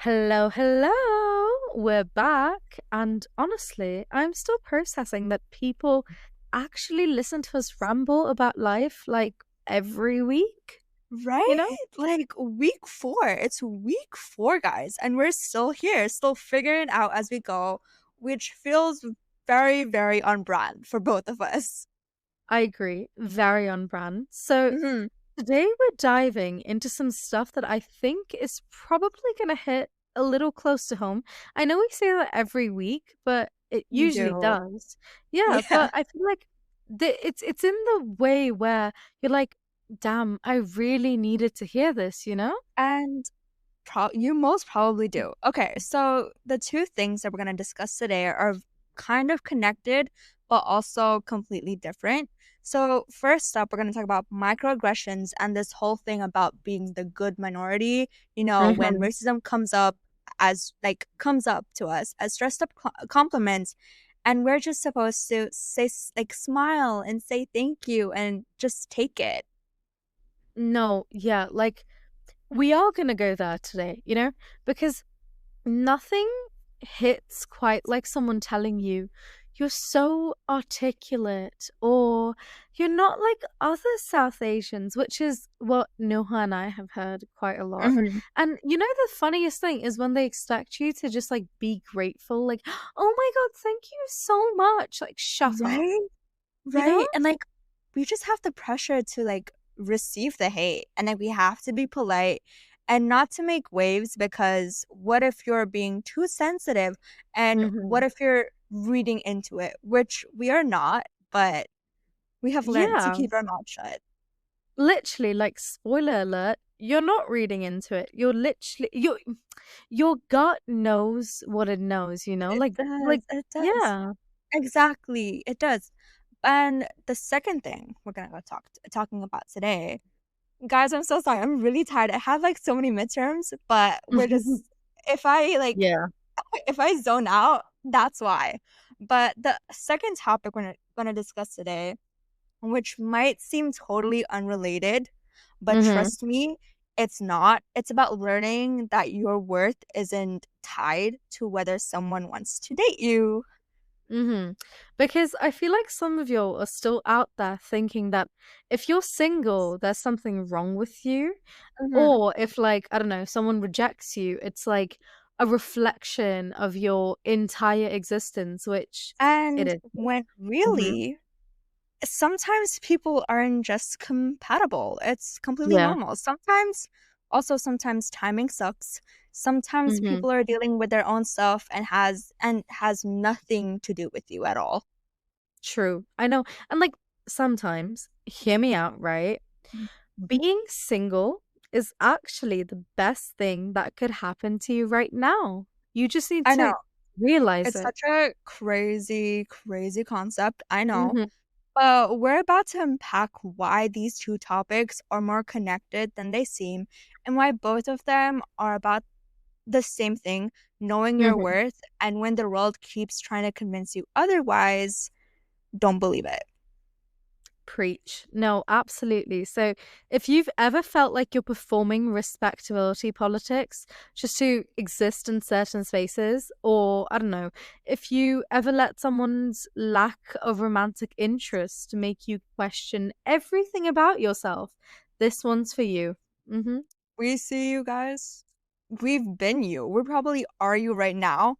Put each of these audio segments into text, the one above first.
Hello, hello. We're back. And honestly, I'm still processing that people actually listen to us ramble about life like every week, you Right? know? Like week four. It's week four, guys, and we're still here, still figuring it out as we go, which feels very, very on brand for both of us. I agree. Very on brand. So Hmm. today we're diving into some stuff that I think is probably going to hit a little close to home. I know we say that every week, but it We usually do. does. Yeah, Yeah. but I feel like it's in the way where you're like, damn, I really needed to hear this, you know? And you most probably do. Okay, so the two things that we're going to discuss today are kind of connected, but also completely different. So, first up, we're going to talk about microaggressions and this whole thing about being the good minority. When Hmm. racism comes up to us as dressed up compliments, and we're just supposed to like, smile and say thank you and just take it. No, yeah, like we are gonna go there today, you know? Because nothing hits quite like someone telling you you're so articulate or you're not like other South Asians, which is what Noha and I have heard quite a lot. Mhm. And you know, the funniest thing is when they expect you to just like be grateful, like, oh my God, thank you so much. Like, shut up, Right? you know? Right? And like we just have the pressure to like receive the hate and like we have to be polite and not to make waves because what if you're being too sensitive and Hmm. what if you're reading into it, which we are not, but we have learned to Yeah. keep our mouth shut. Literally, like, spoiler alert, you're not reading into it. You're literally your gut knows what it knows, you know? It Like does. It does. yeah. Exactly. It does. And the second thing we're gonna go talking about today. Guys, I'm so sorry. I'm really tired. I have like so many midterms, but we're just if I like Yeah. if I zone out, that's why. But the second topic we're gonna discuss today, which might seem totally unrelated, but Mhm. trust me, it's not. It's about learning that your worth isn't tied to whether someone wants to date you. Mhm. Because I feel like some of y'all are still out there thinking that if you're single, there's something wrong with you, Mhm. or if like, I don't know, someone rejects you, it's like a reflection of your entire existence, which it And is. when Mhm. really sometimes people aren't just compatible. It's completely Yeah. normal. Sometimes timing sucks. Sometimes Mhm. people are dealing with their own stuff and has nothing to do with you at all. True. I know. And like sometimes, hear me out, right? Being single is actually the best thing that could happen to you right now. You just need I know. to realize It's it. such a crazy, crazy concept. I know. Hmm. But we're about to unpack why these two topics are more connected than they seem and why both of them are about the same thing, knowing your Hmm. worth, and when the world keeps trying to convince you otherwise, don't believe it. Preach. No, absolutely. So, if you've ever felt like you're performing respectability politics just to exist in certain spaces, or I don't know, if you ever let someone's lack of romantic interest make you question everything about yourself, this one's for you. Mm-hmm. We see you guys. We've been you. We probably are you right now.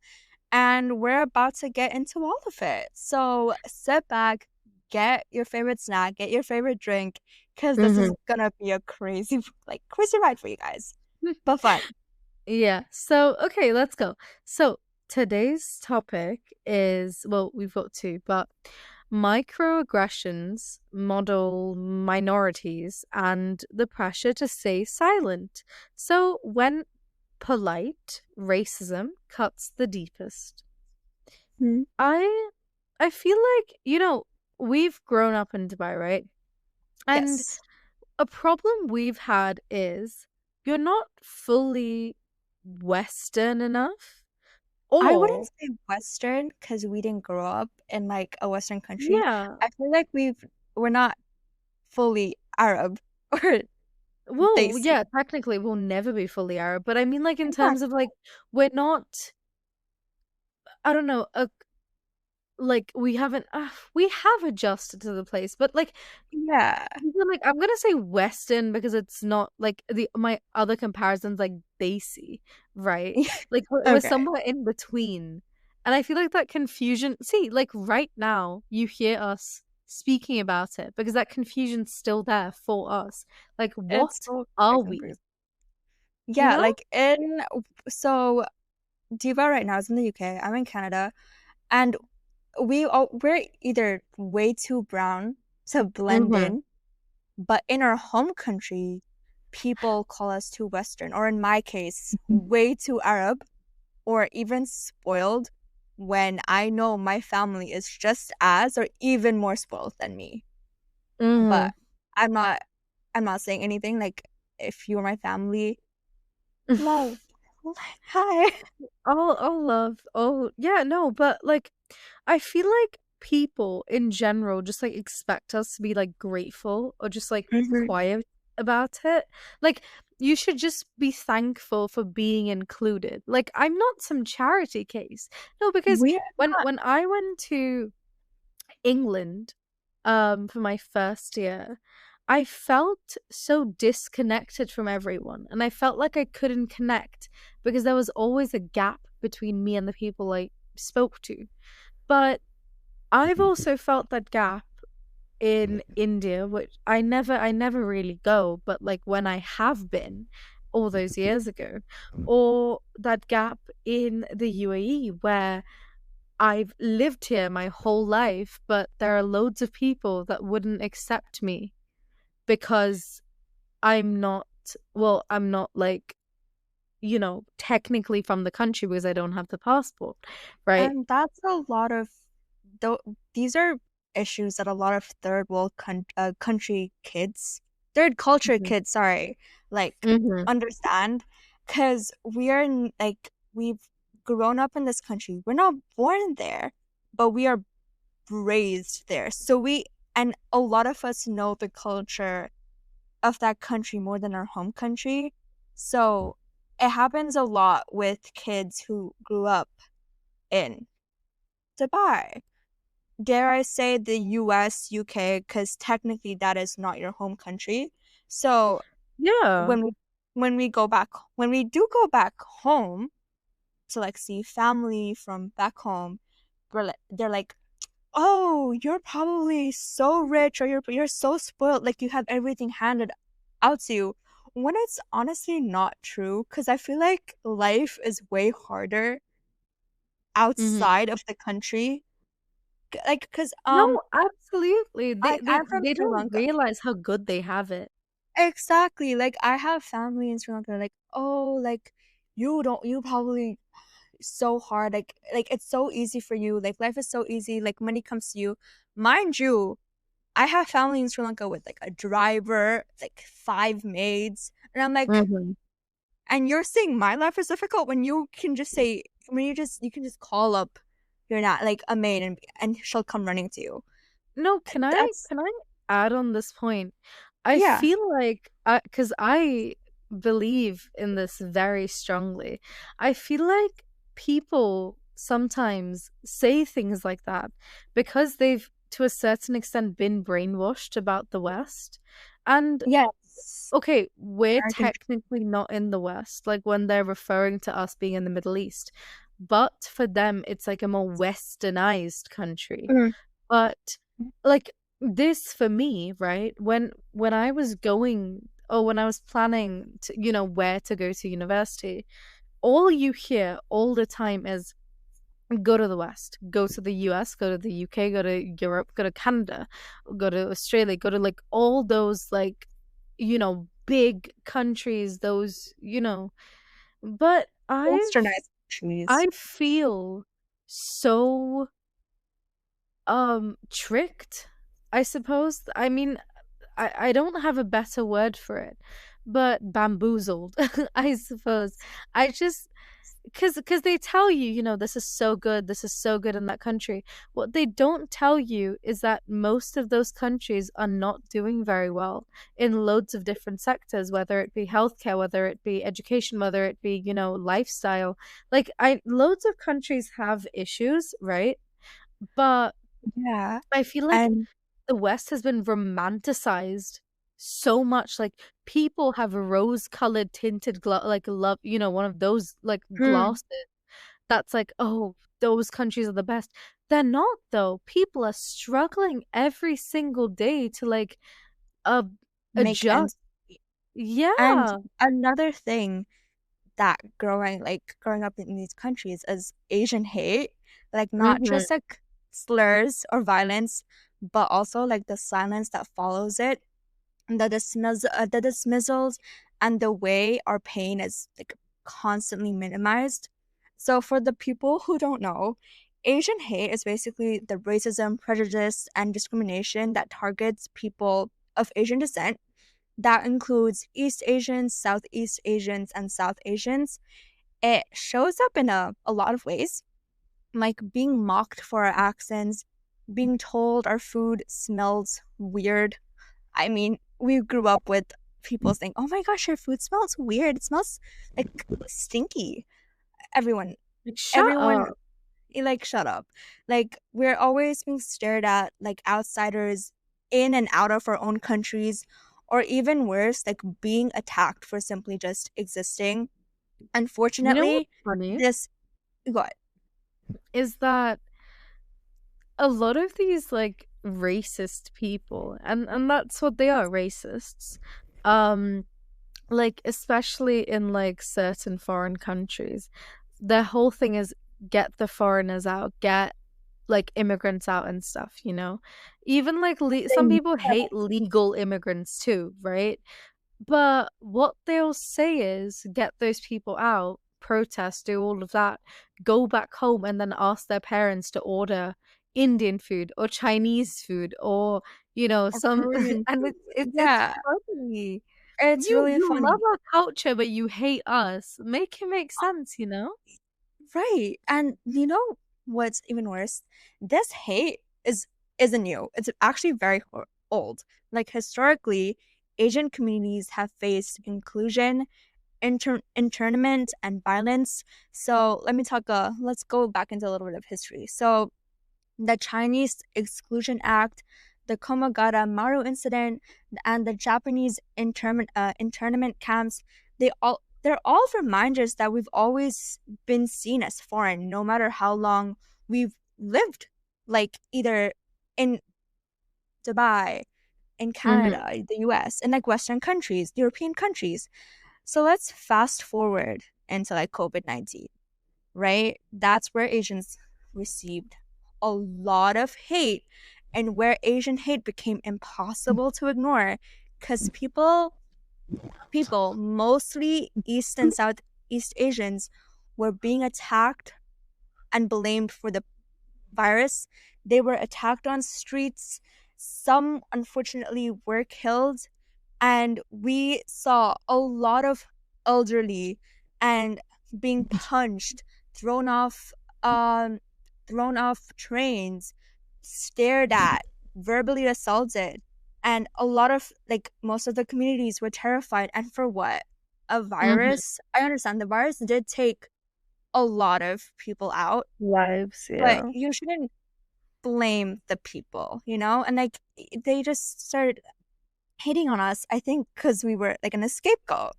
And we're about to get into all of it. So sit back, get your favorite snack, get your favorite drink, because this is Mm-hmm. gonna be a crazy, like, crazy ride for you guys. But fun. Yeah. So, okay, let's go. So, today's topic is, well, we've got two, but microaggressions, model minorities, and the pressure to stay silent. So, when polite racism cuts the deepest. Hmm. I I feel like, we've grown up in Dubai, right? And Yes. a problem we've had is you're not fully Western enough. I wouldn't Or, say Western because we didn't grow up in like a Western country. yeah, I feel like we're not fully Arab or Well, They see. yeah, technically we'll never be fully Arab, but I mean like in terms of Exactly. like we're not, I don't know, like we haven't we have adjusted to the place, but like Yeah. even, like I'm gonna say Western because it's not like the my other comparisons like Desi, right? Like we're Okay. somewhere in between. And I feel like that confusion, see, like right now you hear us speaking about it because that confusion's still there for us. Like It's what so are we? confusing. You Yeah, know? like in so Diva right now is in the UK. I'm in Canada, and we're either way too brown to blend Mm-hmm. in, but in our home country, people call us too Western, or in my case, way too Arab, or even spoiled when I know my family is just as or even more spoiled than me. Mm-hmm. But I'm not I'm not saying anything like if you were my family, love. Hi. All love. Oh, yeah, no, but like I feel like people in general just like expect us to be like grateful or just like Mhm. quiet about it. Like you should just be thankful for being included. Like I'm not some charity case. No, because We're not. when I went to England for my first year, I felt so disconnected from everyone and I felt like I couldn't connect because there was always a gap between me and the people I spoke to. But I've also felt that gap in India, which I never really go, but like when I have been all those years ago, or that gap in the UAE where I've lived here my whole life, but there are loads of people that wouldn't accept me because I'm not, well, I'm not like, technically from the country because I don't have the passport, right? And that's a lot of though these are issues that a lot of country kids, third culture Hmm. kids, sorry, like Hmm. understand because like we've grown up in this country. We're not born there, but we are raised there. And a lot of us know the culture of that country more than our home country. So it happens a lot with kids who grew up in Dubai. Dare I say the US, UK, because technically that is not your home country. So Yeah. when we when we do go back home to like see family from back home, they're like, "Oh, you're probably so rich, or you're so spoiled, like you have everything handed out to you." When it's honestly not true, because I feel like life is way harder Hmm. outside of the country. Like, because No, absolutely. They they I'm from they Sri don't Lanka. realize how good they have it. Exactly. Like I have family in Sri Lanka. Like, oh, like you probably so hard. Like it's so easy for you. Like life is so easy. Like money comes to you. Mind you, I have family in Sri Lanka with like a driver, like five maids, and I'm like, Hmm. and you're saying my life is difficult when you can just say when you can just call up, you're not like a maid and she'll come running to you. No, That's can I add on this point? I yeah, feel like because I believe in this very strongly. I feel like people sometimes say things like that because they've to a certain extent been brainwashed about the West. And yes. okay, we're American technically not in the West, like when they're referring to us being in the Middle East. But for them, it's like a more westernized country. dream. But like this for me, right? When I was going or when I was planning to, where to go to university, all you hear all the time is go to the West, go to the US, go to the UK, go to Europe, go to Canada, go to Australia, go to like all those like, big countries, those, but Westernized countries. I feel so tricked, I suppose. I mean, I don't have a better word for it, but bamboozled, I suppose. I just because they tell you, this is so good, this is so good in that country. What they don't tell you is that most of those countries are not doing very well in loads of different sectors, whether it be healthcare, whether it be education, whether it be, lifestyle. Like I loads of countries have issues, right? But Yeah. I feel like And the West has been romanticized so much. Like people have rose-colored tinted like love, one of those like mm, glasses that's like, oh, those countries are the best. They're not though. People are struggling every single day to like uh make adjust. ends meet. And Yeah. another thing that growing up in these countries is Asian hate, like not Mm-hmm. just like slurs or violence, but also like the silence that follows it, and the dismissals, and the way our pain is like constantly minimized. So for the people who don't know, Asian hate is basically the racism, prejudice, and discrimination that targets people of Asian descent. That includes East Asians, Southeast Asians, and South Asians. It shows up in a lot of ways, like being mocked for our accents, being told our food smells weird. I mean, we grew up with people saying, "Oh my gosh, your food smells weird. It smells like stinky." Everyone, Like shut everyone, up. like, shut up. Like, we're always being stared at like outsiders in and out of our own countries, or even worse, like being attacked for simply just existing. You know what's Unfortunately, funny? this what? Is that a lot of these like racist people, and that's what they are, racists. Um like especially in like certain foreign countries, their whole thing is get the foreigners out, get like immigrants out and stuff, even like some They people hate legal immigrants too, right? But what they'll say is get those people out, protest, do all of that, go back home and then ask their parents to order Indian food or Chinese food or, or some Korean and food. it's Yeah, funny. it's You really you love funny. our culture, but you hate us. Make it make sense, you know? Right. And you know what's even worse? This hate isn't new. It's actually very old. Like historically, Asian communities have faced inclusion, internment, and violence. So let's go back into a little bit of history. So the Chinese Exclusion Act, the Komagata Maru incident, and the Japanese internment camps, they're all reminders that we've always been seen as foreign, no matter how long we've lived, like either in Dubai, in Hmm. Canada, the US, and like Western countries, European countries. So let's fast forward into like COVID-19, right? That's where Asians received a lot of hate, and where Asian hate became impossible to ignore because people, mostly East and Southeast Asians, were being attacked and blamed for the virus. They were attacked on streets. Some unfortunately were killed, and we saw a lot of elderly and being punched, thrown off um thrown off trains, stared at, verbally assaulted, and a lot of like most of the communities were terrified. And for what? A Hmm. virus? I understand the virus did take a lot of people out, Lives, but yeah. you shouldn't blame the people, you know? And like they just started hating on us, I think, because we were like an scapegoat.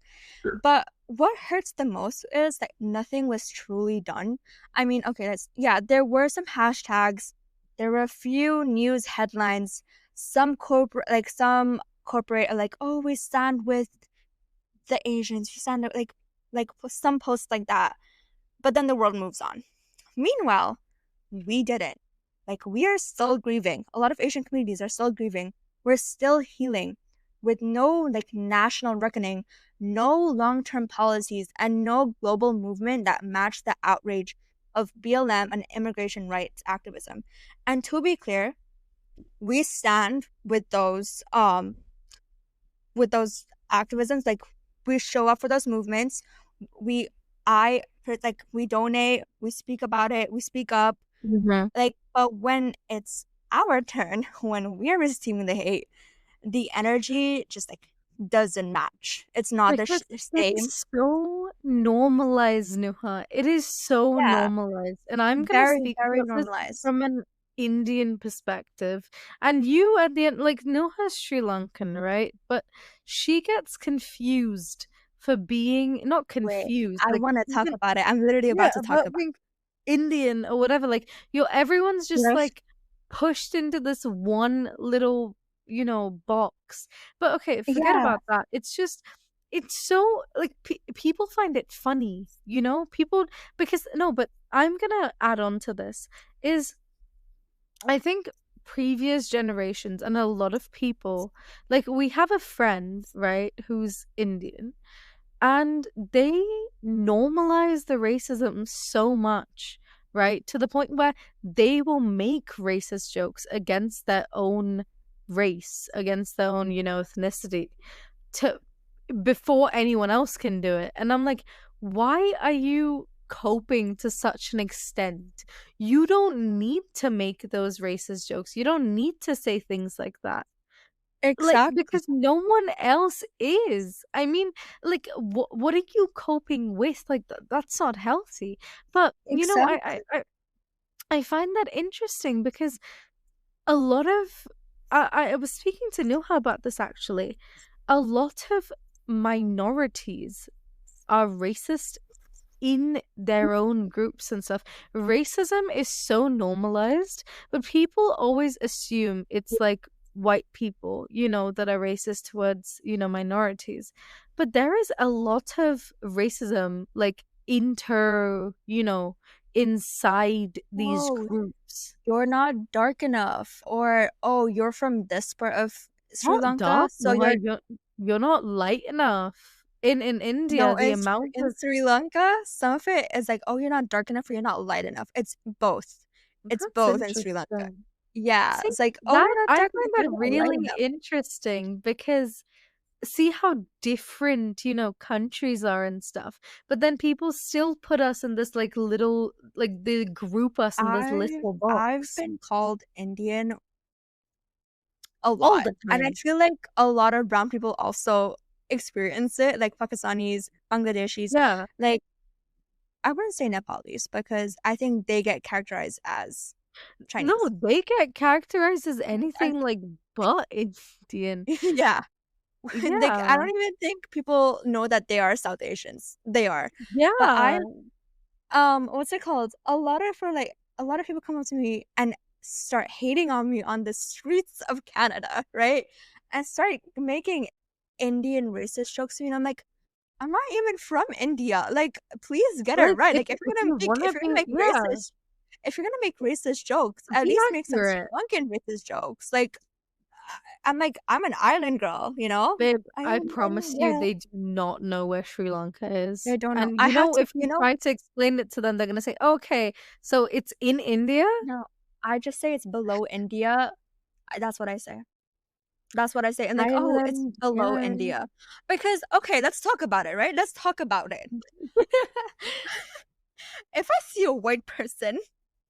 But what hurts the most is that nothing was truly done. I mean, okay, yeah, there were some hashtags, there were a few news headlines, some corporate are like, oh, we stand with the Asians, we stand like some posts like that. But then the world moves on. Meanwhile, we didn't. Like, we are still grieving. A lot of Asian communities are still grieving. We're still healing with no like national reckoning, no long-term policies, and no global movement that match the outrage of BLM and immigration rights activism. And to be clear, we stand with those activisms. Like, we show up for those movements. We like we donate, we speak about it, we speak up. Mhm. Like, but when it's our turn, when we're receiving the hate, the energy just like doesn't match. It's not the Because same. it's so normalized, Nuha. It is so Yeah, normalized. And I'm gonna very, speak very about this normalized. from an Indian perspective. And you at the end, like Nuha's Sri Lankan, right? But she gets confused for being not Wait, confused, I like want to talk about it. I'm literally yeah, about to talk about about being Indian or whatever. Like everyone's just it. like pushed into this one little, box. But okay, forget Yeah, about that. It's so like people find it funny, people because no, but I'm gonna add on to this is I think previous generations and a lot of people like we have a friend, right, who's Indian and they normalize the racism so much, right? To the point where they will make racist jokes against their own race, against their own, ethnicity, to before anyone else can do it. And I'm like, why are you coping to such an extent? You don't need to make those racist jokes. You don't need to say things like that, like exactly. because no one else is. I mean, like what are you coping with? Like that's not healthy. But Exactly. I find that interesting because a lot of I was speaking to Nuha about this actually. A lot of minorities are racist in their own groups and stuff. Racism is so normalized, but people always assume it's like white people, that are racist towards, minorities. But there is a lot of racism, like inside these Oh, groups. you're not dark enough, or oh, you're from this part of Sri Not Lanka, dark, so no, you're you're not light enough. In no, India, the amount in of Sri Lanka, some of it is like, oh, you're not dark enough or you're not light enough. It's both. It's that's both in Sri Lanka. interesting. Yeah, See, it's like, oh, that you're not I dark find enough, that you're not light really enough. interesting because see how different, countries are and stuff. But then people still put us in this like little like they group us in this little I've box been called Indian a all lot. the And I time. feel like a lot of brown people also experience it, like Pakistanis, Bangladeshis. Yeah. Like, I wouldn't say Nepalis because I think they get characterized as No, Chinese. they get characterized as I, anything like but Indian. yeah. Like, I Yeah. don't even think people know that they are South Asians. They are. But Yeah. what's it called? A lot of people come up to me and start hating on me on the streets of Canada, right? And start making Indian racist jokes to me. And I'm like, I'm not even from India. Like, please get it Like right. Like, if you wanna if you're gonna be make yeah, if you're gonna make racist jokes, at be least make some Sri accurate. Lankan racist jokes. Like, I'm like, I'm an island girl, you know? Babe, I I am, promise you yeah. they do not know where Sri Lanka is. I don't know. And I had to, if you you know, try to explain it to them, they're gonna say, okay, so it's in India? no, I just say it's below India. That's what I say. That's what I say. And like, oh, it's Island, below yeah. India. Because, okay, let's talk about it, right? Let's talk about it. If I see a white person,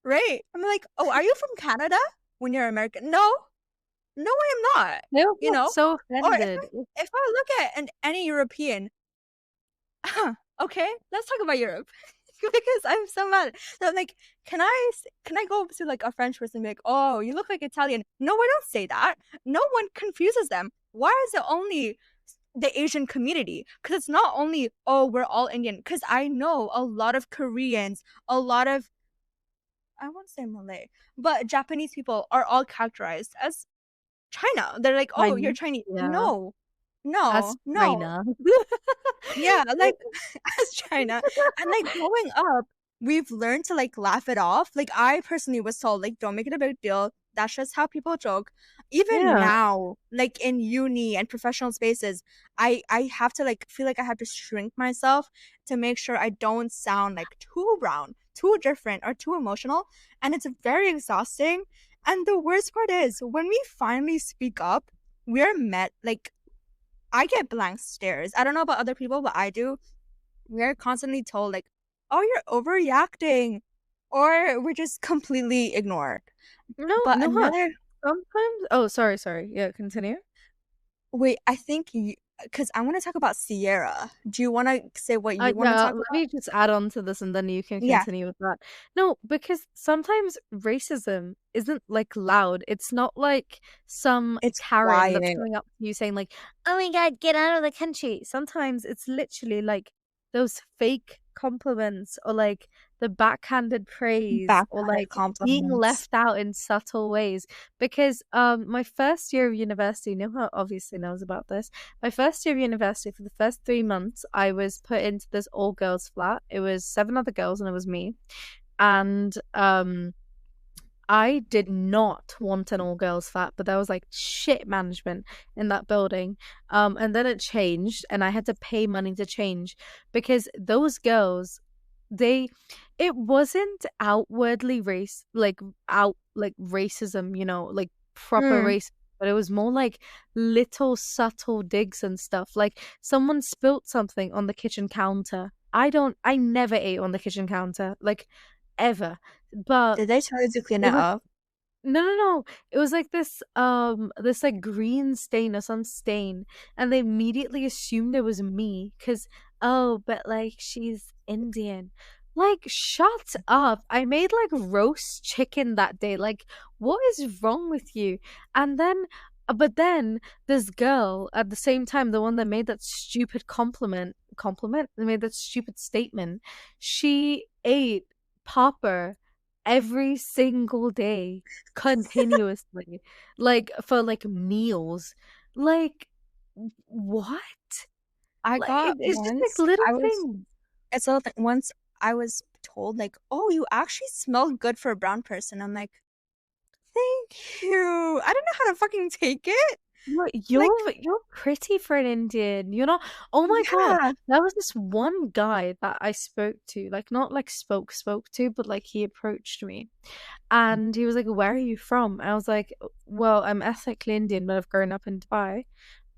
right, I'm like, oh, are you from Canada when you're American? No, no, I am not. They'll You get know? so Or offended. if I look at any European, okay, let's talk about Europe. Because I'm so mad. So I'm like, can I go up to like a French person and be like, oh, you look like Italian? No, I don't say that. No one confuses them. Why is it only the Asian community? Because it's not only, oh, we're all Indian. Because I know a lot of Koreans, a lot of, I won't say Malay, but Japanese people are all characterized as China. They're like, oh, you're Chinese. Chinese. Yeah. No, As no, no. China. Yeah, like as China. And like growing up, we've learned to like laugh it off. Like I personally was told, like, don't make it a big deal. That's just how people joke. Even Yeah. now, like in uni and professional spaces, I have to like feel like I have to shrink myself to make sure I don't sound like too brown, too different, or too emotional. And it's very exhausting. And the worst part is when we finally speak up, we're met like I get blank stares. I don't know about other people, but I do. We're constantly told like, "Oh, you're overreacting," or we're just completely ignored. No, But no, huh? another Sometimes. Oh, sorry. Yeah, continue. wait, I think because I want to talk about Sierra. Do you want to say what you want to Yeah, talk let about? me just add on to this and then you can Yeah, continue with that. No, because sometimes racism isn't like loud. It's not like some it's Karen that's quiet. coming up to you saying like, "Oh my God, get out of the country." Sometimes it's literally like those fake compliments or like the backhanded praise or Backhanded like being compliments. left out in subtle ways. Because my first year of university, Nima obviously knows about this. My first year of university, for the first 3 months, I was put into this all girls flat. It was 7 other girls and it was me. And I did not want an all girls flat, but there was like shit management in that building. And then it changed, and I had to pay money to change because those girls, they, it wasn't outwardly out like racism, like proper Mm. race, but it was more like little subtle digs and stuff. Like someone spilt something on the kitchen counter. I never ate on the kitchen counter, like ever. But Did they tell you to clean it it was up? no. It was like this like green stain or some stain, and they immediately assumed it was me because but like she's Indian. Like, shut up. I made like roast chicken that day. Like, what is wrong with you? And then but then this girl at the same time, the one that made that stupid compliment, that made that stupid statement, she ate Popper every single day continuously, like for like meals. Like what? I Like got it's just like once. little I was. things. It's a little thing. Once I was told like, "Oh, you actually smell good for a brown person." I'm like, "Thank you." I don't know how to fucking take it. You're Like, you're pretty for an Indian. You're not. Oh my God, yeah. there was this one guy that I spoke to, like not like spoke to, but like he approached me, and he was like, "Where are you from?" I was like, "Well, I'm ethnically Indian, but I've grown up in Dubai."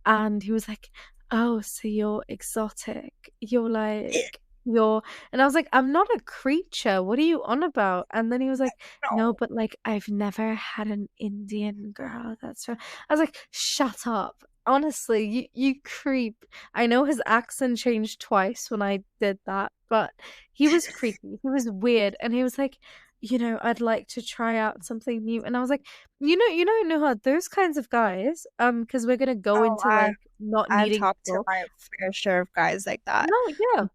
And he was like, "Oh, so you're exotic. You're like you're," and I was like, "I'm not a creature. What are you on about?" And then he was like, "No, No. but like I've never had an Indian girl. That's right." I was like, "Shut up." Honestly, you creep. I know his accent changed twice when I did that, but he was creepy. He was weird, and he was like, "I'd like to try out something new." And I was like, Nuha, those kinds of guys, because we're gonna go Oh, into like not I've needing talked to people. my fair share of guys like that. No, yeah,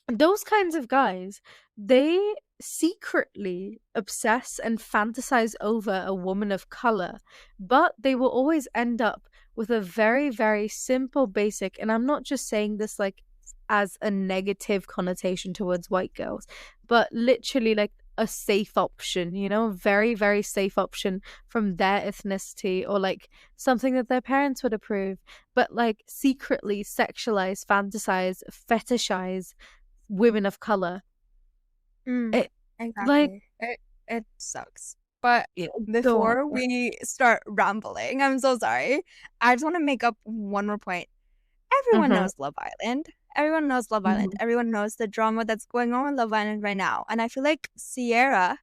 those kinds of guys, they secretly obsess and fantasize over a woman of color, but they will always end up with a very, very simple, basic, and I'm not just saying this like as a negative connotation towards white girls, but literally like a safe option, very, very safe option from their ethnicity or like something that their parents would approve, but like secretly sexualize, fantasize, fetishize women of color. Mm, It like exactly. It sucks. But yeah, go on. before we start rambling, I'm so sorry. I just want to make up one more point. Everyone Mhm. knows Love Island. Everyone knows Love Island. Mhm. Everyone knows the drama that's going on with Love Island right now. And I feel like Sierra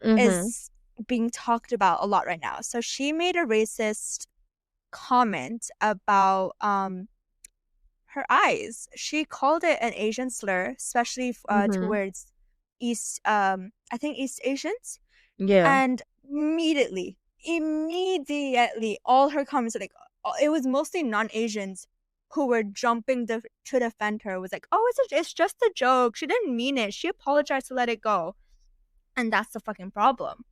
Mhm. is being talked about a lot right now. So she made a racist comment about her eyes. She called it an Asian slur, especially Mhm. towards I think East Asians. Yeah. And immediately, all her comments are like, it was mostly non-Asians who were jumping to defend her. It was like, oh, it's just a joke. She didn't mean it. She apologized to let it go. And that's the fucking problem.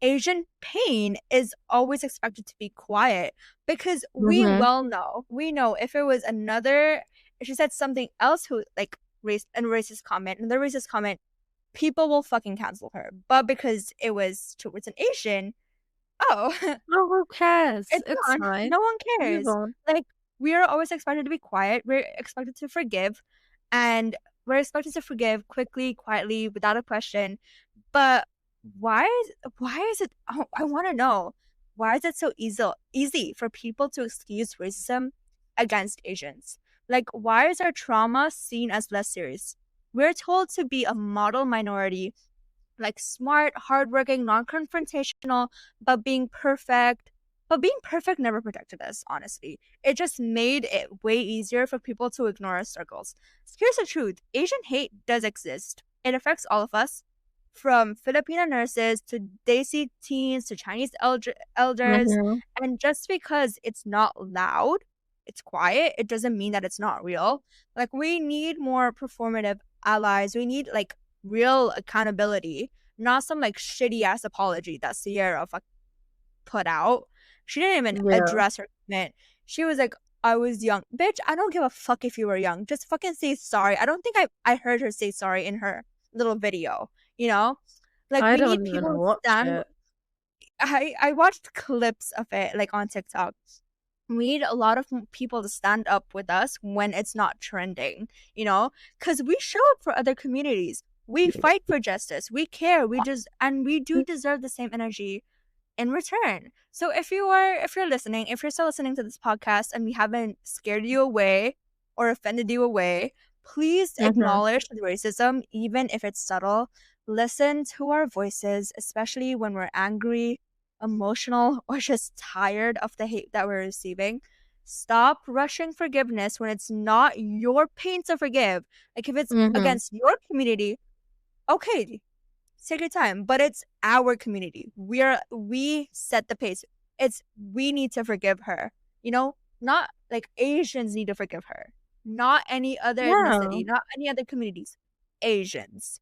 Asian pain is always expected to be quiet because Mhm. we know if it was another, if she said something else who like racist comment, another racist comment, people will fucking cancel her. But because it was towards an Asian, oh, Oh, who cares? it's It's gone. fine. No one Move cares. on. Like, we are always expected to be quiet. We're expected to forgive. And we're expected to forgive quickly, quietly, without a question. But why is it I want to know, why is it so easy for people to excuse racism against Asians. Like, why is our trauma seen as less serious? We're told to be a model minority, like smart, hardworking, non-confrontational, but being perfect. But being perfect never protected us, honestly. It just made it way easier for people to ignore our struggles. Here's the truth. Asian hate does exist. It affects all of us, from Filipino nurses to Desi teens to Chinese elders. Mm-hmm. And just because it's not loud, it's quiet, it doesn't mean that it's not real. Like, we need more performative allies. We need, like, real accountability, not some, like, shitty ass apology that Sierra put out. She didn't even Yeah. address her comment. She was like, I was young. Bitch, I don't give a fuck if you were young. Just fucking say sorry. I don't think I heard her say sorry in her little video, you know? Like, I we need don't even people to watch stand. it. I watched clips of it, like, on TikTok. We need a lot of people to stand up with us when it's not trending, you know? Because we show up for other communities. We fight for justice. We care. And we do deserve the same energy in return. So if you're listening, if you're still listening to this podcast and we haven't scared you away or offended you away, please Mm-hmm. acknowledge the racism, even if it's subtle. Listen to our voices, especially when we're angry, emotional, or just tired of the hate that we're receiving. Stop rushing forgiveness when it's not your pain to forgive. Like, if it's Mm-hmm. against your community, okay, take your time, but it's our community. We set the pace. We need to forgive her, you know, not like Asians need to forgive her, not any other Yeah. ethnicity, not any other communities, Asians.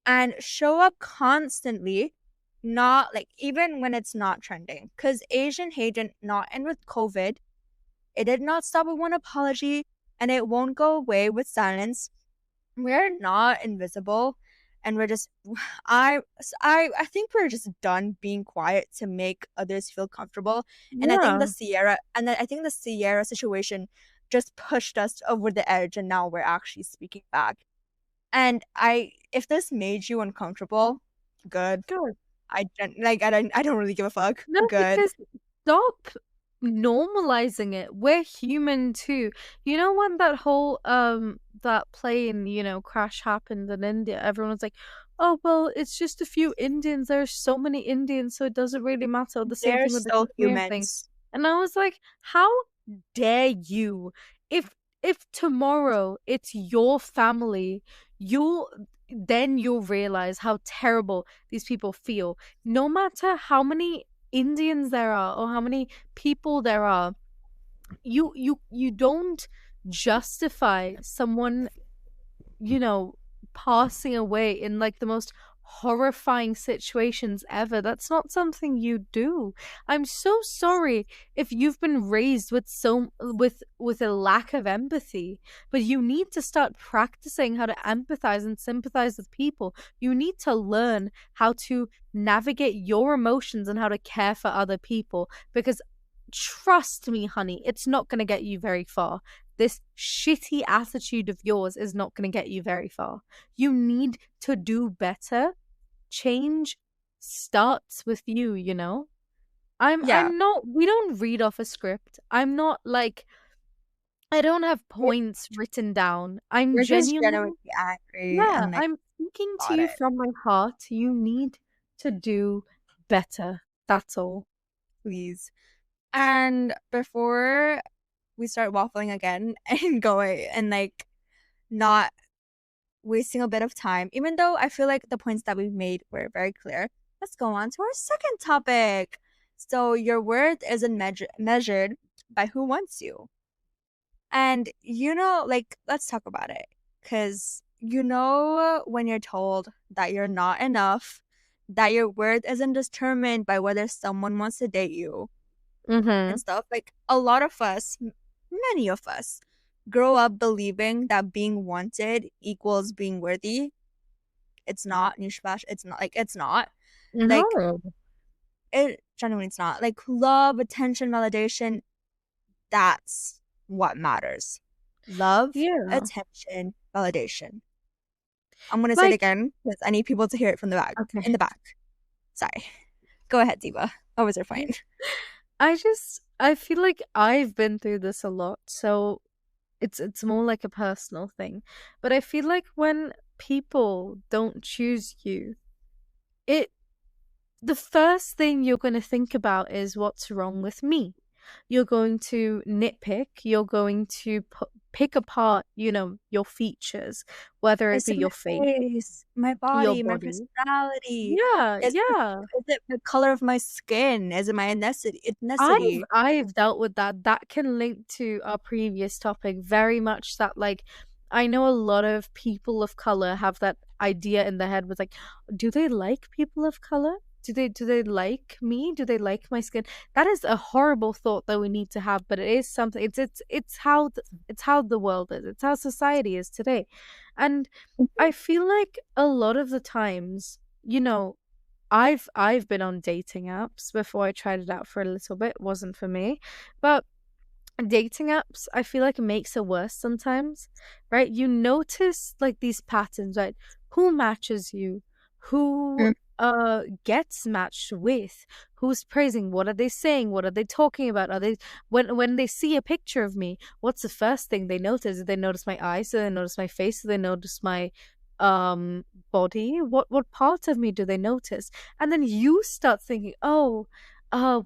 And show up constantly, not like even when it's not trending, because Asian hate did not end with COVID. It did not stop with one apology, and it won't go away with silence. We're not invisible, and we're just I think we're just done being quiet to make others feel comfortable. And Yeah. I think the Sierra situation just pushed us over the edge, and now we're actually speaking back. And I if this made you uncomfortable, good. Good. I don't really give a fuck. No, Good. because stop normalizing it. We're human too. You know when that whole that plane, crash happened in India, everyone was like, "Oh, well, it's just a few Indians. There's so many Indians, so it doesn't really matter." The same They're thing with the still Kashmir thing. humans. And I was like, "How dare you? If tomorrow it's your family, you'll realize how terrible these people feel. No matter how many Indians there are or how many people there are, you don't justify someone, you know, passing away in like the most horrifying situations ever. That's not something you do. I'm so sorry if you've been raised with with a lack of empathy, but you need to start practicing how to empathize and sympathize with people. You need to learn how to navigate your emotions and how to care for other people, because trust me, honey, it's not going to get you very far. This shitty attitude of yours is not going to get you very far. You need to do better. Change starts with you, you know? Yeah. I'm not we don't read off a script. I'm not like I don't have We're, points written down. I'm we're just genuinely genuinely angry yeah, and like I'm speaking to got you it. from my heart. You need to do better. That's all. Please. And before we start waffling again and going and like not wasting a bit of time, even though I feel like the points that we've made were very clear, let's go on to our second topic. So, your worth isn't measured by who wants you. And like, let's talk about it. Because when you're told that you're not enough, that your worth isn't determined by whether someone wants to date you and Mhm. stuff. Like, a lot of us, many of us, grow up believing that being wanted equals being worthy. It's not, Newsflash. It's not. Like, it's not. Like, No. it genuinely, it's not. Like, love, attention, validation, that's what matters. Love, Yeah. attention, validation. I'm gonna say it Like again because I need people to hear it from the back. In okay. the back. Sorry. Go ahead, Diva. What was your point? I just I feel like I've been through this a lot, so it's more like a personal thing. But I feel like when people don't choose you, it the first thing you're going to think about is what's wrong with me. You're going to nitpick, you're going to pick apart, your features, whether it Is be it my your face, face, my your body, my body. personality? Yeah, Is it yeah. is it the color of my skin? Is it my I've ethnicity? I've dealt with that. That can link to our previous topic very much that like I know a lot of people of color have that idea in their head with like, do they like people of color? Do they like me? Do they like my skin? That is a horrible thought that we need to have, but it is something it's how the world is. It's how society is today. And I feel like a lot of the times, I've been on dating apps before. I tried it out for a little bit. It wasn't for me. But dating apps, I feel like it makes it worse sometimes, right? You notice like these patterns, right? Who matches you? Who Mm. gets matched with? Who's praising? What are they saying? What are they talking about? Are they when they see a picture of me, what's the first thing they notice? Do they notice my eyes? Do they notice my face? Do they notice my um body? What part of me do they notice? And then you start thinking, oh,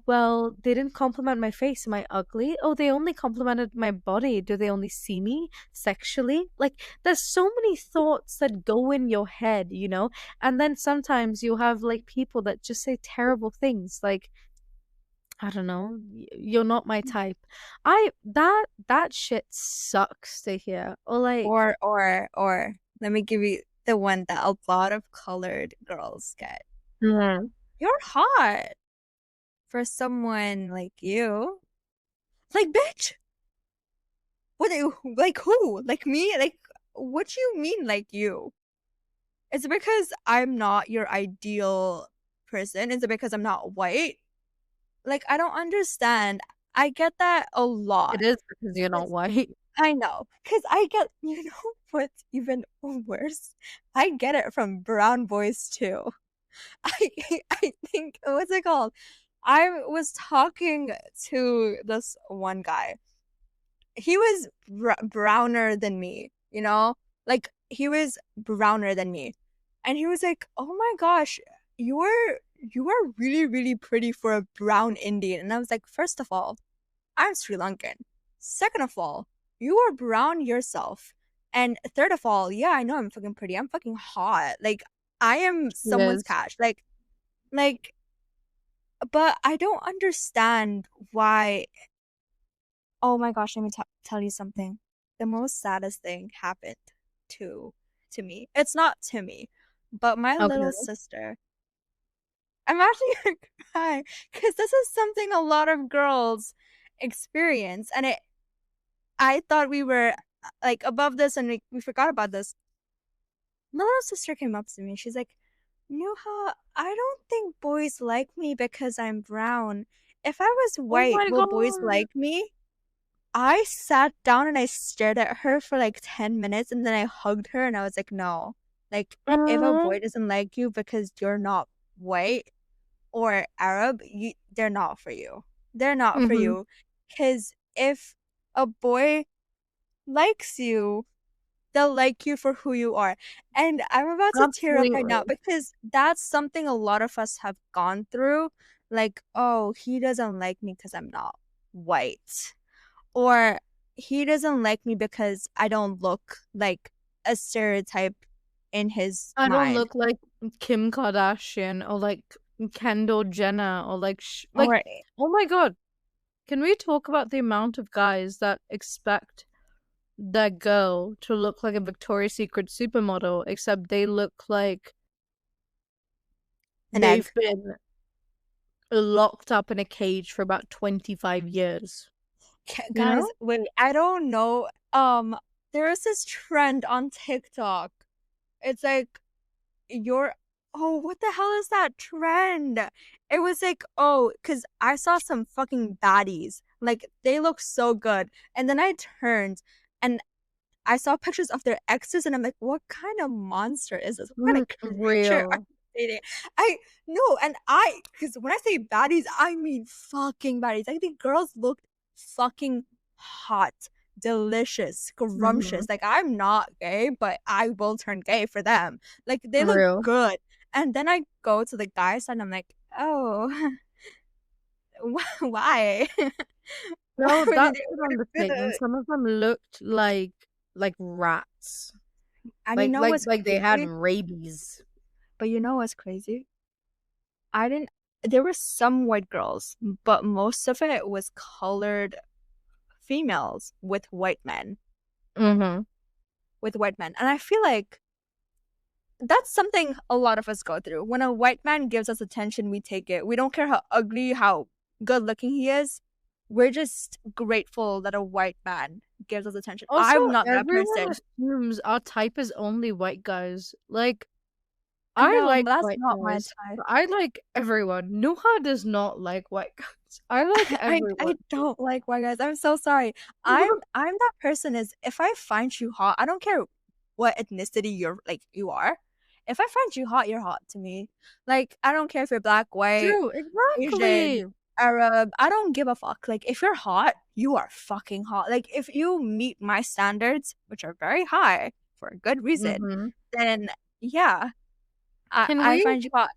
well, they didn't compliment my face. Am I ugly? Oh, they only complimented my body. Do they only see me sexually? Like, there's so many thoughts that go in your head, And then sometimes you have like people that just say terrible things, like, I don't know, you're not my type. That shit sucks to hear. Or like, Or let me give you the one that a lot of colored girls get. mm, You're hot for someone like you. Like, bitch, what are you, like who? Like me? Like, what do you mean like you? Is it because I'm not your ideal person? Is it because I'm not white? Like, I don't understand. I get that a lot. it is because you're not white. I know, because I get, you know what's even worse? I get it from brown boys too. I I think, what's it called? I was talking to this one guy. He was browner than me, Like he was browner than me. And he was like, "Oh my gosh, you are really really pretty for a brown Indian." And I was like, "First of all, I'm Sri Lankan. Second of all, you are brown yourself. And third of all, yeah, I know I'm fucking pretty. I'm fucking hot. Like I am It someone's is. catch. Like, but I don't understand why. Oh my gosh, let me tell you something. The most saddest thing happened to to me. It's not to me, but my little Okay. sister. I'm actually gonna cry because this is something a lot of girls experience, and I thought we were like above this and we forgot about this. My little sister came up to me. She's like, Nuha, I don't think boys like me because I'm brown. If I was Oh white, my will boys god. like me? I sat down and I stared at her for like 10 minutes and then I hugged her and I was like, no. Like, if a boy doesn't like you because you're not white or Arab, they're not for you. They're not for Mm-hmm. you. Because if a boy likes you, they'll like you for who you are. And I'm about to tear up right now Absolutely. because that's something a lot of us have gone through. Like, oh, he doesn't like me because I'm not white. Or he doesn't like me because I don't look like a stereotype in his I don't mind. look like Kim Kardashian or like Kendall Jenner or like Or oh my god. Can we talk about the amount of guys that expect their girl to look like a Victoria's Secret supermodel except they look like an they've egg. been locked up in a cage for about 25 years, you Guys, know? wait, I don't know. There is this trend on TikTok. It's like you're oh, what the hell is that trend? It was like, oh, because I saw some fucking baddies. Like they look so good. And then I turned and I saw pictures of their exes and I'm like, what kind of monster is this? What kind of creature Real. dating. I no, and I because when I say baddies, I mean fucking baddies. I think girls look fucking hot, delicious, Mm-hmm. scrumptious. Like I'm not gay, but I will turn gay for them. Like they look Real. good. And then I go to the guy side and I'm like, oh, why? Why No, would that's they an would it be understatement. the Some of them looked like rats. and you know what's Like they had crazy? rabies. But you know what's crazy? I didn't there were some white girls, but most of it was colored females with white men. Mm-hmm. With white men. And I feel like that's something a lot of us go through. When a white man gives us attention, we take it. We don't care how ugly, how good looking he is. We're just grateful that a white man gives us attention. Also, I'm not that everyone person. assumes our type is only white guys. Like, I No, like that's white not my guys. type. But I like everyone. Nuha does not like white guys. I like I everyone. don't like white guys. I'm so sorry. I'm that person is if I find you hot, I don't care what ethnicity you are. If I find you hot, you're hot to me. Like I don't care if you're black, white, True, exactly. Asian, Arab. I don't give a fuck. Like if you're hot, you are fucking hot. Like if you meet my standards, which are very high for a good reason, Mm-hmm. then yeah, I Can I we find you hot.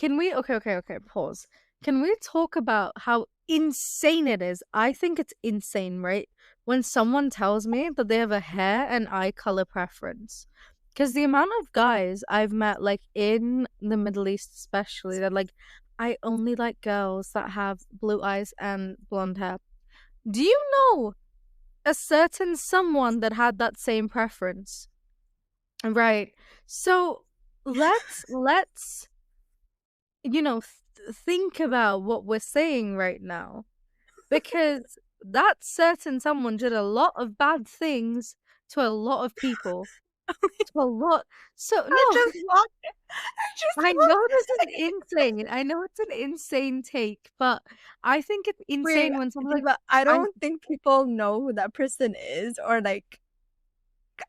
okay, pause. Can we talk about how insane it is? I think it's insane, right? When someone tells me that they have a hair and eye color preference. Because the amount of guys I've met, like in the Middle East especially, that like, I only like girls that have blue eyes and blonde hair. Do you know a certain someone that had that same preference? Right. So let's think about what we're saying right now. Because that certain someone did a lot of bad things to a lot of people. To a lot. So, I no, just walked. I just I know this is walked. insane. I know it's an insane take, but I think it's Wait, insane when someone's like, Diva, I I, don't think people know who that person is, or like,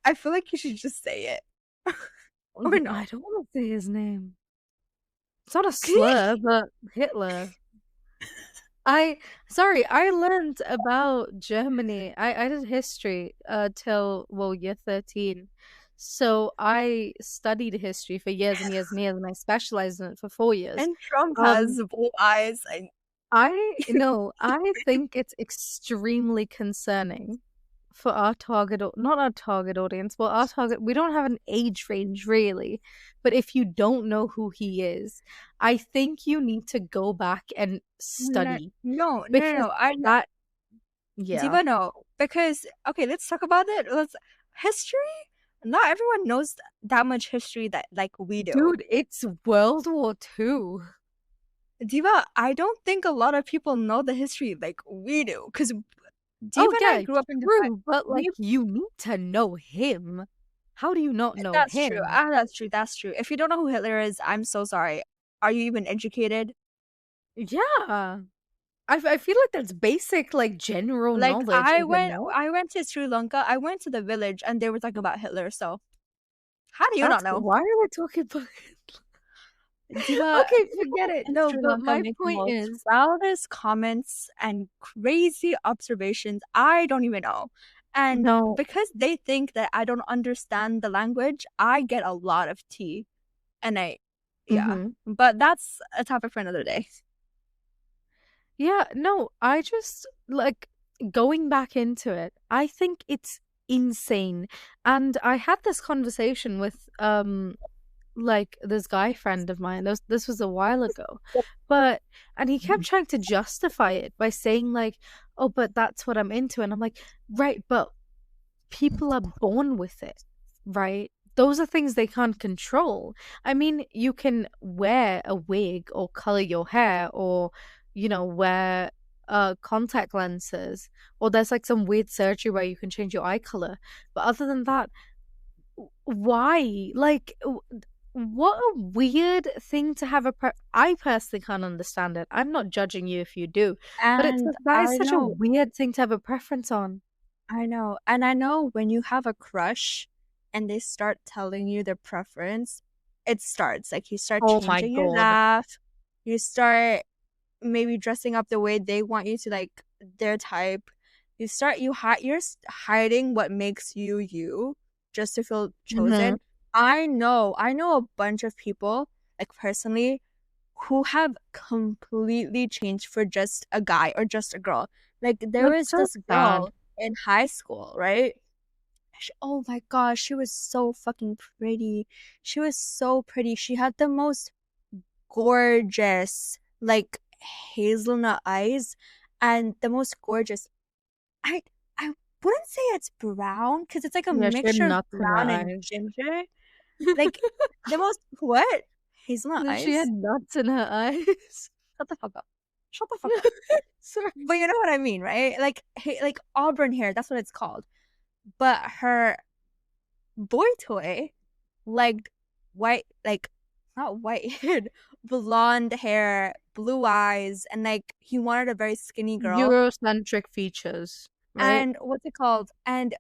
I feel like you should just say it. Or no. I don't want to say his name. It's not a slur, but Hitler. Sorry, I learned about Germany. I did history till well year 13. So I studied history for years and years and years and I specialized in it for 4 years. And Trump Um has blue eyes. I think it's extremely concerning for our not our target audience, well our target we don't have an age range really, but if you don't know who he is, I think you need to go back and No, study no, no, no, because no. I know. that yeah. Diva, no. Because, okay, let's talk about it. History? Not everyone knows that much history that like we do. Dude, it's World War II. Diva, I don't think a lot of people know the history like we do. Because Oh Diva and I yeah, grew up in different. true, but We like you need to know him. How do you not know That's true. him? Ah, that's true. That's true. If you don't know who Hitler is, I'm so sorry. Are you even educated? Yeah. I feel like that's basic like general Like knowledge, is it not? I went to Sri Lanka. I went to the village and they were talking about Hitler. So how do you not That's know? why are we talking about Diva, okay, forget people it. in No, Sri but Lanka my make the point most is wildest comments and crazy observations. I don't even know. And no. because they think that I don't understand the language, I get a lot of tea. And yeah. Mm-hmm. But that's a topic for another day. Yeah, no, I just like going back into it. I think it's insane. And I had this conversation with like this guy friend of mine. This was a while ago. But and he kept trying to justify it by saying like, "Oh, but that's what I'm into." And I'm like, "Right, but people are born with it, right? Those are things they can't control. I mean, you can wear a wig or color your hair or, wear contact lenses, or there's like some weird surgery where you can change your eye color. But other than that, why? Like, what a weird thing to have I personally can't understand it. I'm not judging you if you do, but it's And like that is I such a know, weird thing to have a preference on. I know. And I know when you have a crush and they start telling you their preference, it starts. Like you start Oh my changing your God. laugh, you start maybe dressing up the way they want you to, like their type. You're hiding what makes you you just to feel Mm-hmm. chosen. I know a bunch of people, like personally, who have completely changed for just a guy or just a girl. Like there That's was so this sad. girl in high school, right? Oh my gosh, she was so fucking pretty. She was so pretty. She had the most gorgeous, like hazelnut eyes, and the most gorgeous. I I wouldn't say it's brown because it's like a Yeah, she had mixture of nuts in her brown and eyes. ginger. Like the most what? Hazelnut She had eyes? nuts in her eyes. Shut the fuck up. Shut the fuck up. Sorry. But you know what I mean, right? Like like auburn hair, that's what it's called. But her boy toy liked white, like not white haired, blonde hair, blue eyes, and like he wanted a very skinny girl. Eurocentric features, right? And what's it called? And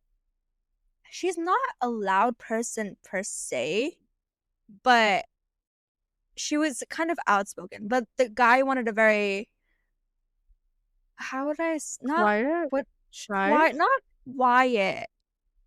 she's not a loud person per se, but she was kind of outspoken. But the guy wanted a very, how would not Quiet, what shy, quiet, not quiet,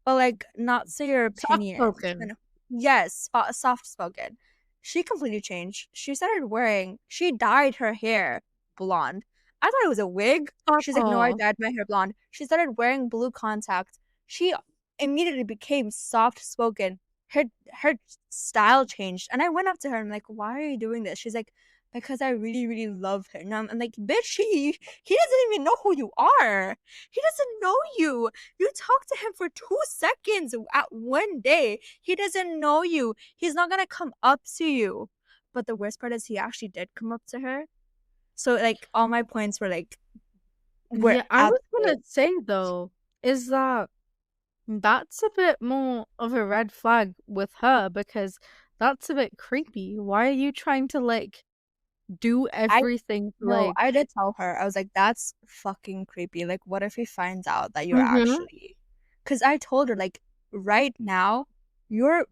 but like not say your soft opinion. spoken. Kind of, yes, soft spoken. She completely changed. She dyed her hair blonde. I thought it was a wig. Fuck She's like, no, I off. dyed my hair blonde. She started wearing blue contacts. She immediately became soft spoken. Her style changed. And I went up to her and I'm like, why are you doing this? She's like, because I really, really love her. And I'm like, bitch, he doesn't even know who you are. He doesn't know you. You talk to him for 2 seconds at one day. He doesn't know you. He's not gonna come up to you. But the worst part is he actually did come up to her. So like all my points were Yeah, I was gonna absolute. say though, is that that's a bit more of a red flag with her because that's a bit creepy. Why are you trying to like do I everything No, like I did tell her. I was like, that's fucking creepy. Like, what if he finds out that you're mm-hmm, actually? Because I told her, like, right now, you're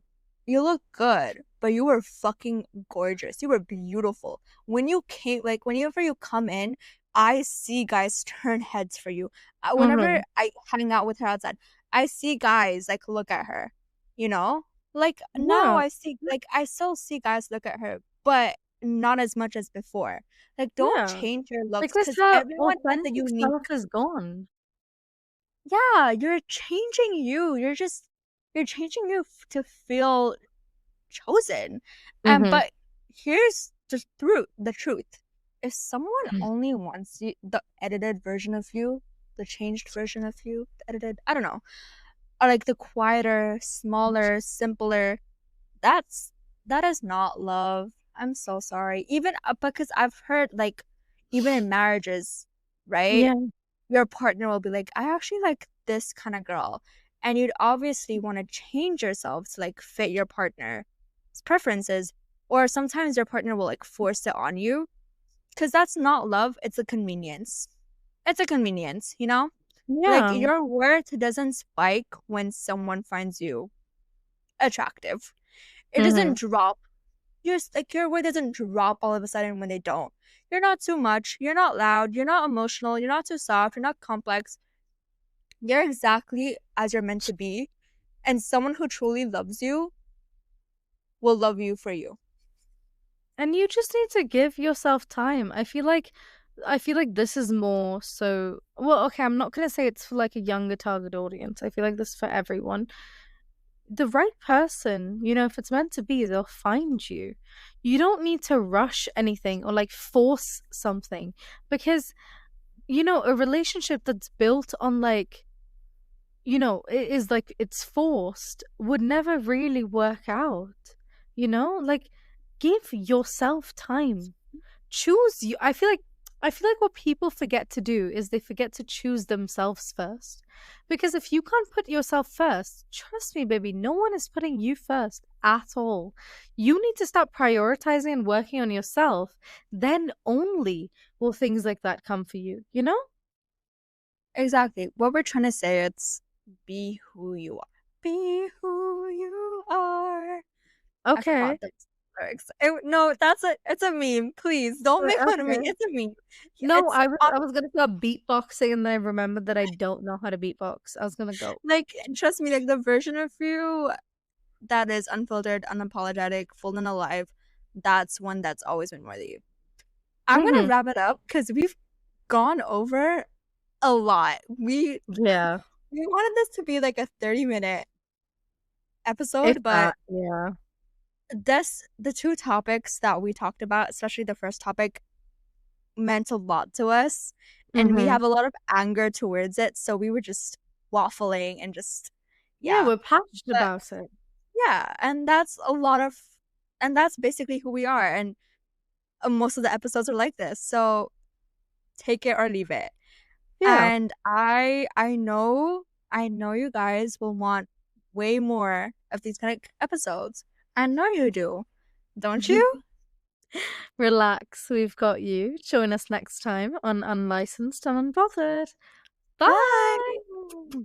you look good, but you were fucking gorgeous. You were beautiful. When you came, like, whenever you come in, I see guys turn heads for you. mm-hmm. Whenever I hang out with her outside, I see guys like look at her. You know, like now Yeah, I still see guys look at her, but not as much as before. Like, don't yeah. change your looks Because because her everyone has a authentic unique. self is gone. Yeah, you're changing you. You're changing you to feel chosen. And Mm-hmm. but here's the truth. If someone only wants the edited version of you, the changed version of you, the edited, I don't know, or like the quieter, smaller, simpler, that's that is not love. I'm so sorry. Even because I've heard like even in marriages, right? Yeah. Your partner will be like, I actually like this kind of girl. And you'd obviously want to change yourself to like fit your partner's preferences. Or sometimes your partner will like force it on you. Because that's not love, it's a convenience. It's a convenience, you know? Like Yeah. your worth doesn't spike when someone finds you attractive. It Mm-hmm. doesn't drop. Like your worth doesn't drop all of a sudden when they don't. You're not too much. You're not loud. You're not emotional. You're not too soft. You're not complex. You're exactly as you're meant to be. And someone who truly loves you will love you for you. And you just need to give yourself time. I feel like this is more so well, okay, I'm not gonna say it's for like a younger target audience. I feel like this is for everyone. The right person, if it's meant to be, they'll find you. You don't need to rush anything or like force something because, a relationship that's built on like, it is like it's forced would never really work out. Like give yourself time. Choose you. I feel like what people forget to do is they forget to choose themselves first. Because if you can't put yourself first, trust me, baby, no one is putting you first at all. You need to start prioritizing and working on yourself. Then only will things like that come for you, you know? Exactly. What we're trying to say it's be who you are. Be who you are. I forgot Okay. this. lyrics. No, it's a meme. Please don't make fun of me. Okay. It's a meme. No, It's I was gonna start beatboxing and then I remembered that I don't know how to beatbox. I was gonna go. like, trust me, like the version of you that is unfiltered, unapologetic, full and alive, that's one that's always been worthy. I'm gonna Mm-hmm. wrap it up because we've gone over a lot. Yeah. We wanted this to be like a 30-minute If episode, but that, yeah. the two topics that we talked about, especially the first topic, meant a lot to us, and we Mm-hmm. have a lot of anger towards it, so we were just waffling and just Yeah, yeah. we're passionate But about it. yeah, and that's basically who we are, and most of the episodes are like this. So take it or leave it. Yeah. And I know you guys will want way more of these kind of episodes. I know you do. Don't you? Relax, we've got you. Join us next time on Unlicensed and Unbothered. Bye. Bye.